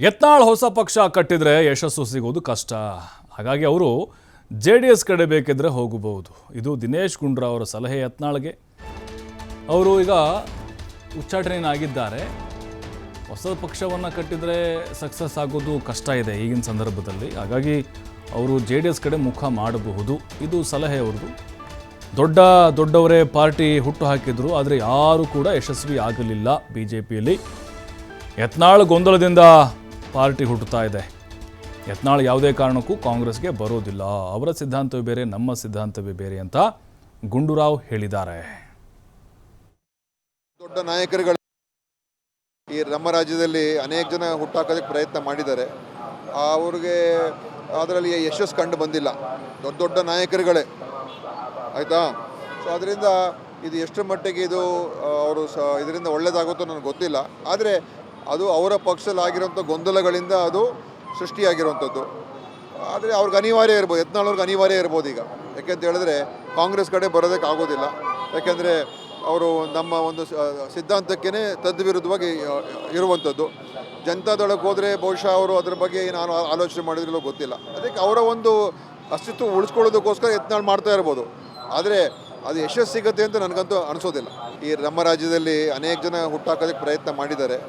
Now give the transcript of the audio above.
ಯತ್ನಾಳ್ ಹೊಸ ಪಕ್ಷ ಕಟ್ಟಿದರೆ ಯಶಸ್ಸು ಸಿಗೋದು ಕಷ್ಟ. ಹಾಗಾಗಿ ಅವರು JDS ಕಡೆ ಬೇಕಿದ್ರೆ ಹೋಗಬಹುದು. ಇದು ದಿನೇಶ್ ಗುಂಡೂರಾವ್ ಅವರ ಸಲಹೆ ಯತ್ನಾಳ್ಗೆ. ಅವರು ಈಗ ಉಚ್ಚಾಟನೆಯಾಗಿದ್ದಾರೆ. ಹೊಸ ಪಕ್ಷವನ್ನು ಕಟ್ಟಿದರೆ ಸಕ್ಸಸ್ ಆಗೋದು ಕಷ್ಟ ಇದೆ ಈಗಿನ ಸಂದರ್ಭದಲ್ಲಿ. ಹಾಗಾಗಿ ಅವರು JDS ಕಡೆ ಮುಖ ಮಾಡಬಹುದು. ಇದು ಸಲಹೆ ಅವ್ರದ್ದು. ದೊಡ್ಡವರೇ ಪಾರ್ಟಿ ಹುಟ್ಟು ಹಾಕಿದ್ರು, ಆದರೆ ಯಾರೂ ಕೂಡ ಯಶಸ್ವಿ ಆಗಲಿಲ್ಲ BJPಯಲ್ಲಿ. ಯತ್ನಾಳ್ ಗೊಂದಲದಿಂದ ಪಾರ್ಟಿ ಹುಟ್ಟುತ್ತಾ ಇದೆ. ಯತ್ನಾಳ್ ಯಾವುದೇ ಕಾರಣಕ್ಕೂ ಕಾಂಗ್ರೆಸ್ಗೆ ಬರೋದಿಲ್ಲ. ಅವರ ಸಿದ್ಧಾಂತವೇ ಬೇರೆ, ನಮ್ಮ ಸಿದ್ಧಾಂತವೇ ಬೇರೆ ಅಂತ ಗುಂಡೂರಾವ್ ಹೇಳಿದ್ದಾರೆ. ದೊಡ್ಡ ನಾಯಕರುಗಳು ಈ ನಮ್ಮ ರಾಜ್ಯದಲ್ಲಿ ಅನೇಕ ಜನ ಹುಟ್ಟಾಕೋದಕ್ಕೆ ಪ್ರಯತ್ನ ಮಾಡಿದ್ದಾರೆ. ಅವ್ರಿಗೆ ಅದರಲ್ಲಿ ಯಶಸ್ಸು ಕಂಡು ಬಂದಿಲ್ಲ. ದೊಡ್ಡ ನಾಯಕರುಗಳೇ ಆಯಿತಾ. ಸೊ ಅದರಿಂದ ಇದು ಎಷ್ಟು ಮಟ್ಟಿಗೆ ಇದು ಅವರು ಇದರಿಂದ ಒಳ್ಳೆಯದಾಗುತ್ತೋ ನನಗೆ ಗೊತ್ತಿಲ್ಲ. ಆದರೆ ಅದು ಅವರ ಪಕ್ಷದಲ್ಲಿ ಆಗಿರೋಂಥ ಗೊಂದಲಗಳಿಂದ ಅದು ಸೃಷ್ಟಿಯಾಗಿರುವಂಥದ್ದು. ಆದರೆ ಅವ್ರಿಗೆ ಅನಿವಾರ್ಯ ಇರ್ಬೋದು, ಯತ್ನಾಳ್ ಅವ್ರಿಗೆ ಅನಿವಾರ್ಯ ಇರ್ಬೋದು ಈಗ. ಯಾಕೆಂತ ಹೇಳಿದ್ರೆ ಕಾಂಗ್ರೆಸ್ ಕಡೆ ಬರೋದಕ್ಕೆ ಆಗೋದಿಲ್ಲ. ಯಾಕೆಂದರೆ ಅವರು ನಮ್ಮ ಒಂದು ಸಿದ್ಧಾಂತಕ್ಕೇ ತದ್ವಿರುದ್ಧವಾಗಿ ಇರುವಂಥದ್ದು. ಜನತಾದಳಕ್ಕೆ ಹೋದರೆ ಬಹುಶಃ ಅವರು ಅದ್ರ ಬಗ್ಗೆ ನಾನು ಆಲೋಚನೆ ಮಾಡಿದ್ರಲ್ಲೋ ಗೊತ್ತಿಲ್ಲ. ಅದಕ್ಕೆ ಅವರ ಒಂದು ಅಸ್ತಿತ್ವ ಉಳಿಸ್ಕೊಳ್ಳೋದಕ್ಕೋಸ್ಕರ ಯತ್ನಾಳ್ ಮಾಡ್ತಾ ಇರ್ಬೋದು. ಆದರೆ ಅದು ಯಶಸ್ಸು ಸಿಗುತ್ತೆ ಅಂತ ನನಗಂತೂ ಅನಿಸೋದಿಲ್ಲ. ಈ ನಮ್ಮ ರಾಜ್ಯದಲ್ಲಿ ಅನೇಕ ಜನ ಹುಟ್ಟಾಕೋದಕ್ಕೆ ಪ್ರಯತ್ನ ಮಾಡಿದ್ದಾರೆ.